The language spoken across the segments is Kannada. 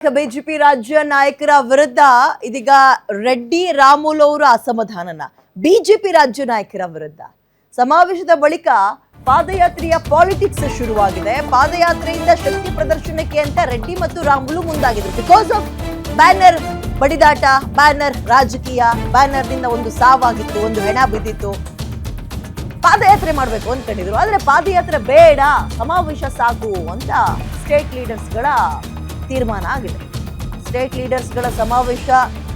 ಬಿಜೆಪಿ ರಾಜ್ಯ ನಾಯಕರ ವಿರುದ್ಧ ಇದೀಗ ರೆಡ್ಡಿ ರಾಮುಲು ಅವರ ಅಸಮಾಧಾನನ ಬಿಜೆಪಿ ರಾಜ್ಯ ನಾಯಕರ ವಿರುದ್ಧ ಸಮಾವೇಶದ ಬಳಿಕ ಪಾದಯಾತ್ರೆಯ ಪಾಲಿಟಿಕ್ಸ್ ಶುರುವಾಗಿದೆ. ಪಾದಯಾತ್ರೆಯಿಂದ ಶಕ್ತಿ ಪ್ರದರ್ಶನಕ್ಕೆ ಅಂತ ರೆಡ್ಡಿ ಮತ್ತು ರಾಮುಲು ಮುಂದಾಗಿದ್ರು. ಬಿಕಾಸ್ ಆಫ್ ಬ್ಯಾನರ್ ಬಡಿದಾಟ, ಬ್ಯಾನರ್ ರಾಜಕೀಯ, ಬ್ಯಾನರ್ನಿಂದ ಒಂದು ಸಾವಾಗಿತ್ತು, ಒಂದು ಹೆಣ ಬಿದ್ದಿತ್ತು. ಪಾದಯಾತ್ರೆ ಮಾಡಬೇಕು ಅಂದ್ಕೊಂಡಿದ್ರು. ಆದ್ರೆ ಪಾದಯಾತ್ರೆ ಬೇಡ, ಸಮಾವೇಶ ಸಾಕು ಅಂತ ಸ್ಟೇಟ್ ಲೀಡರ್ಸ್ಗಳ ತೀರ್ಮಾನ ಆಗಿದೆ. ಸ್ಟೇಟ್ ಲೀಡರ್ಸ್ಗಳ ಸಮಾವೇಶ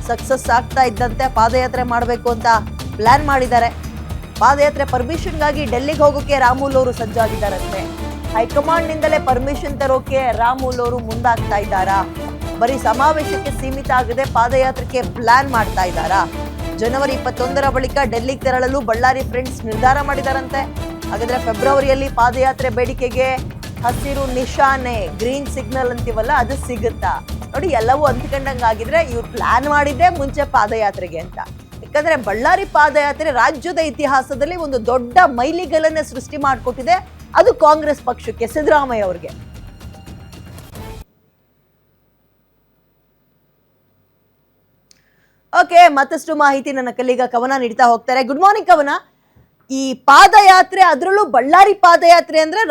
ಸಕ್ಸಸ್ ಆಗ್ತಾ ಇದ್ದಂತೆ ಪಾದಯಾತ್ರೆ ಮಾಡಬೇಕು ಅಂತ ಪ್ಲಾನ್ ಮಾಡಿದ್ದಾರೆ. ಪಾದಯಾತ್ರೆ ಪರ್ಮಿಷನ್ಗಾಗಿ ಡೆಲ್ಲಿಗೆ ಹೋಗೋಕೆ ರಾಮುಲು ಅವರು ಸಜ್ಜಾಗಿದ್ದಾರಂತೆ. ಹೈಕಮಾಂಡ್ ನಿಂದಲೇ ಪರ್ಮಿಷನ್ ತರೋಕೆ ರಾಮುಲು ಅವರು ಮುಂದಾಗ್ತಾ ಇದ್ದಾರಾ? ಬರೀ ಸಮಾವೇಶಕ್ಕೆ ಸೀಮಿತ ಆಗದೆ ಪಾದಯಾತ್ರೆಗೆ ಪ್ಲಾನ್ ಮಾಡ್ತಾ ಇದ್ದಾರಾ? ಜನವರಿ 21ರ ಬಳಿಕ ಡೆಲ್ಲಿಗೆ ತೆರಳಲು ಬಳ್ಳಾರಿ ಫ್ರೆಂಡ್ಸ್ ನಿರ್ಧಾರ ಮಾಡಿದಾರಂತೆ. ಹಾಗಾದ್ರೆ ಫೆಬ್ರವರಿಯಲ್ಲಿ ಪಾದಯಾತ್ರೆ ಬೇಡಿಕೆಗೆ ಹಸಿರು ನಿಶಾನೆ, ಗ್ರೀನ್ ಸಿಗ್ನಲ್ ಅಂತೀವಲ್ಲ, ಅದು ಸಿಗುತ್ತಾ? ನೋಡಿ, ಎಲ್ಲವೂ ಅಂದ್ಕೊಂಡಂಗಾಗಿದ್ರೆ ಇವ್ರು ಪ್ಲಾನ್ ಮಾಡಿದ್ದೆ ಮುಂಚೆ ಪಾದಯಾತ್ರೆಗೆ ಅಂತ. ಯಾಕಂದ್ರೆ ಬಳ್ಳಾರಿ ಪಾದಯಾತ್ರೆ ರಾಜ್ಯದ ಇತಿಹಾಸದಲ್ಲಿ ಒಂದು ದೊಡ್ಡ ಮೈಲಿಗಲ್ಲನ್ನ ಸೃಷ್ಟಿ ಮಾಡಿಕೊಟ್ಟಿದೆ. ಅದು ಕಾಂಗ್ರೆಸ್ ಪಕ್ಷಕ್ಕೆ, ಸಿದ್ದರಾಮಯ್ಯ ಅವ್ರಿಗೆ. ಓಕೆ, ಮತ್ತಷ್ಟು ಮಾಹಿತಿ ನನ್ನ ಕಲೀಗ ಕವನ ನೀಡ್ತಾ ಹೋಗ್ತಾರೆ. ಗುಡ್ ಮಾರ್ನಿಂಗ್ ಕವನ. ಈ ಪಾದಯಾತ್ರೆ, ಅದರಲ್ಲೂ ಬಳ್ಳಾರಿ ಪಾದಯಾತ್ರೆ ಅಂದ್ರೆ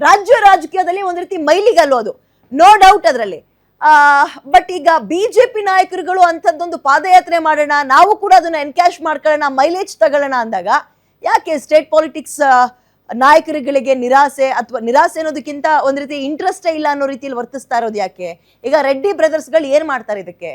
ರಾಜ್ಯ ರಾಜಕೀಯದಲ್ಲಿ ಒಂದ್ ರೀತಿ ಮೈಲಿಗಲ್ಲು, ಅದು ನೋ ಡೌಟ್ ಅದರಲ್ಲಿ. ಬಟ್ ಈಗ ಬಿಜೆಪಿ ನಾಯಕರುಗಳು ಅಂಥದ್ದೊಂದು ಪಾದಯಾತ್ರೆ ಮಾಡೋಣ, ನಾವು ಕೂಡ ಅದನ್ನ ಎನ್ಕ್ಯಾಶ್ ಮಾಡ್ಕೊಳ್ಳೋಣ, ಮೈಲೇಜ್ ತಗೊಳ್ಳೋಣ ಅಂದಾಗ ಯಾಕೆ ಸ್ಟೇಟ್ ಪಾಲಿಟಿಕ್ಸ್ ನಾಯಕರುಗಳಿಗೆ ನಿರಾಸೆ, ಅಥವಾ ನಿರಾಸೆ ಅನ್ನೋದಕ್ಕಿಂತ ಒಂದ್ ರೀತಿ ಇಂಟ್ರೆಸ್ಟೇ ಇಲ್ಲ ಅನ್ನೋ ರೀತಿಯಲ್ಲಿ ವರ್ತಿಸ್ತಾ ಇರೋದು ಯಾಕೆ? ಈಗ ರೆಡ್ಡಿ ಬ್ರದರ್ಸ್ಗಳು ಏನ್ ಮಾಡ್ತಾರೆ ಇದಕ್ಕೆ?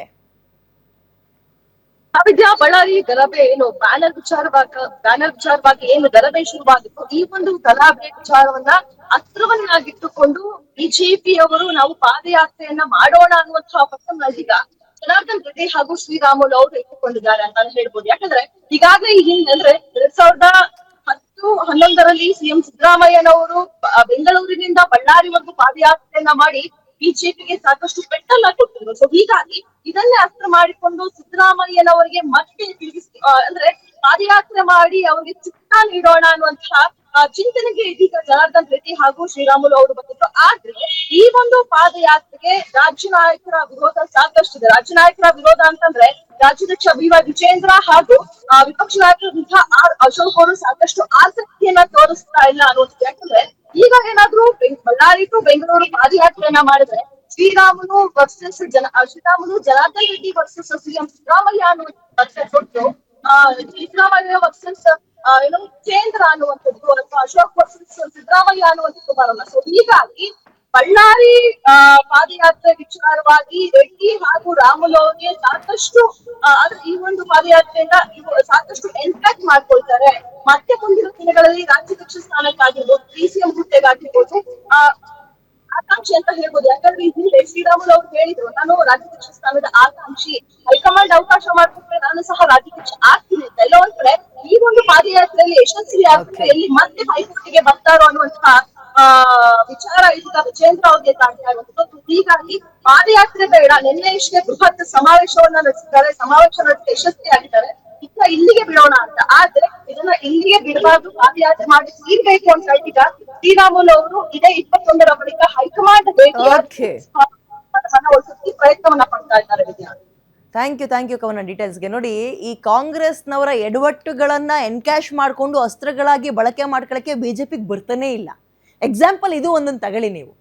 ವಿದ್ಯಾ, ಬಳ್ಳಾರಿ ಗಲಭೆ ಏನು ಬ್ಯಾನರ್ ವಿಚಾರವಾಗಿ ಏನು ಗಲಭೆ ಶುರುವಾಗಿತ್ತು, ಈ ಒಂದು ಗಲಭೆ ವಿಚಾರವನ್ನ ಅಸ್ತ್ರವನ್ನಾಗಿಟ್ಟುಕೊಂಡು ಬಿಜೆಪಿಯವರು ನಾವು ಪಾದಯಾತ್ರೆಯನ್ನ ಮಾಡೋಣ ಅನ್ನುವಂತಹ ಪಟ್ಟಣದೀಗ ಜನಾರ್ದನ್ ರೆಡ್ಡಿ ಹಾಗೂ ಶ್ರೀರಾಮುಲು ಅವರು ಇಟ್ಟುಕೊಂಡಿದ್ದಾರೆ ಅಂತಾನೆ ಹೇಳ್ಬೋದು. ಯಾಕಂದ್ರೆ ಈಗಾಗಲೇ ಈ ಹಿಂದೆ ಅಂದ್ರೆ 2010-11ರಲ್ಲಿ ಸಿಎಂ ಸಿದ್ದರಾಮಯ್ಯನವರು ಬೆಂಗಳೂರಿನಿಂದ ಬಳ್ಳಾರಿವರೆಗೂ ಪಾದಯಾತ್ರೆಯನ್ನ ಮಾಡಿ ಬಿಜೆಪಿಗೆ ಸಾಕಷ್ಟು ಪೆಟ್ಟನ್ನ ಕೊಟ್ಟಿದ್ರು. ಸೊ ಹೀಗಾಗಿ ಇದನ್ನೇ ಅಸ್ತ್ರ ಮಾಡಿಕೊಂಡು ಸಿದ್ದರಾಮಯ್ಯನವರಿಗೆ ಮತ್ತೆ ಅಂದ್ರೆ ಪಾದಯಾತ್ರೆ ಮಾಡಿ ಅವರಿಗೆ ಚಿತ್ತ ನೀಡೋಣ ಅನ್ನುವಂತಹ ಚಿಂತನೆಗೆ ಇದೀಗ ಜನಾರ್ದನ್ ರೆಡ್ಡಿ ಹಾಗೂ ಶ್ರೀರಾಮುಲು ಅವರು ಬಂದಿದ್ರು. ಆದ್ರೆ ಈ ಒಂದು ಪಾದಯಾತ್ರೆಗೆ ರಾಜ್ಯ ನಾಯಕರ ವಿರೋಧ ಸಾಕಷ್ಟಿದೆ. ರಾಜ್ಯ ನಾಯಕರ ವಿರೋಧ ಅಂತಂದ್ರೆ ರಾಜ್ಯಾಧ್ಯಕ್ಷ BY ವಿಜೇಂದ್ರ ಹಾಗೂ ವಿಪಕ್ಷ ನಾಯಕರ ಆರ್ ಅಶೋಕ್ ಅವರು ಸಾಕಷ್ಟು ಆಸಕ್ತಿಯನ್ನ ತೋರಿಸ್ತಾ ಇಲ್ಲ ಅನ್ನೋದು. ಯಾಕಂದ್ರೆ ಈಗ ಏನಾದ್ರೂ ಬಳ್ಳಾರಿ ಟು ಬೆಂಗಳೂರು ಪಾದಯಾತ್ರೆಯನ್ನ ಮಾಡಿದ್ರೆ ಶ್ರೀರಾಮುಲು ಜನಾರ್ದನ್ ರೆಡ್ಡಿ ವರ್ಸಸ್ ಸಿಎಂ ಸಿದ್ದರಾಮಯ್ಯ ಅನ್ನುವಂಥ ಕೊಟ್ಟು ಸಿದ್ದರಾಮಯ್ಯ ವರ್ಸಸ್ ಏನು ಕೇಂದ್ರ ಅನ್ನುವಂಥದ್ದು, ಅಥವಾ ಅಶೋಕ್ ವರ್ಸಸ್ ಸಿದ್ದರಾಮಯ್ಯ ಅನ್ನುವಂಥದ್ದು ಬರಲ್ಲ. ಸೊ ಹೀಗಾಗಿ ಬಳ್ಳಾರಿ ಪಾದಯಾತ್ರೆ ವಿಚಾರವಾಗಿ ರೆಡ್ಡಿ ಹಾಗೂ ರಾಮುಲು ಅವರಿಗೆ ಸಾಕಷ್ಟು ಆದ್ರೆ ಈ ಒಂದು ಪಾದಯಾತ್ರೆಯಿಂದ ಇವರು ಸಾಕಷ್ಟು ಎಂಟ್ರಾಕ್ಟ್ ಮಾಡ್ಕೊಳ್ತಾರೆ. ಮತ್ತೆ ಮುಂದಿನ ದಿನಗಳಲ್ಲಿ ರಾಜ್ಯಾಧ್ಯಕ್ಷ ಸ್ಥಾನಕ್ಕಾಗಿರ್ಬೋದು, DCM ಹುದ್ದೆಗಾಗಿರ್ಬೋದು ಆಕಾಂಕ್ಷಿ ಅಂತ ಹೇಳ್ಬೋದು. ಯಾಕಂದ್ರೆ ಈ ಹಿಂದೆ ಶ್ರೀರಾಮುಲು ಅವರು ಹೇಳಿದ್ರು, ನಾನು ರಾಜ್ಯಾಧ್ಯಕ್ಷ ಸ್ಥಾನದ ಆಕಾಂಕ್ಷಿ, ಹೈಕಮಾಂಡ್ ಅವಕಾಶ ಮಾಡ್ಕೊಟ್ರೆ ನಾನು ಸಹ ರಾಜ್ಯಾಧ್ಯಕ್ಷ ಆಗ್ತೀನಿ ಅಂತ. ಎಲ್ಲ ಒಂದ್ ಕಡೆ ಈ ಒಂದು ಪಾದಯಾತ್ರೆಯಲ್ಲಿ ಯಶಸ್ವಿ ಆಗ್ತಾರೆ, ಎಲ್ಲಿ ಮತ್ತೆ ಹೈಕೋರ್ಟ್ಗೆ ಬರ್ತಾರೋ ಅನ್ನುವಂತಹ ವಿಚಾರ ಇದೀಗ ವಿಜೇಂದ್ರ ಅವ್ರಿಗೆ ಕಾಣ್ತಾ ಇರುವಂತದ್ದು. ಹೀಗಾಗಿ ಪಾದಯಾತ್ರೆ ಬೇಡ, ನಿನ್ನೆ ಇಷ್ಟೇ ಬೃಹತ್ ಸಮಾವೇಶವನ್ನ ನಡೆಸಿದ್ದಾರೆ, ಸಮಾವೇಶ ನಡೆಸಿ ಯಶಸ್ವಿಯಾಗಿದ್ದಾರೆ, ಈಗ ಇಲ್ಲಿಗೆ ಬಿಡೋಣ ಅಂತ. ಆದ್ರೆ ಇದನ್ನ ಇಲ್ಲಿಗೆ ಬಿಡಬಾರ್ದು, ಪಾದಯಾತ್ರೆ ಮಾಡಿ ತೀರ್ಬೇಕು ಅಂತ ಈಗ ಶ್ರೀರಾಮುಲು ಅವರು ಇದೇ 21ರ ಬಳಿಕ ಹೈಕಮಾಂಡ್ ಭೇಟಿ ಪ್ರಯತ್ನವನ್ನ ಪಡ್ತಾ ಇದ್ದಾರೆ. ವಿದ್ಯಾ, ಥ್ಯಾಂಕ್ ಯು ಕವನ ಡೀಟೇಲ್ಸ್ಗೆ. ನೋಡಿ, ಈ ಕಾಂಗ್ರೆಸ್ನವರ ಎಡವಟ್ಟುಗಳನ್ನ ಎನ್ಕ್ಯಾಶ್ ಮಾಡಿಕೊಂಡು ಅಸ್ತ್ರಗಳಾಗಿ ಬಳಕೆ ಮಾಡ್ಕೊಳ್ಳಕ್ಕೆ ಬಿಜೆಪಿಗೆ ಬರ್ತಾನೆ ಇಲ್ಲ. ಎಕ್ಸಾಂಪಲ್ ಇದು ಒಂದೊಂದು ತಗೊಳ್ಳಿ ನೀವು.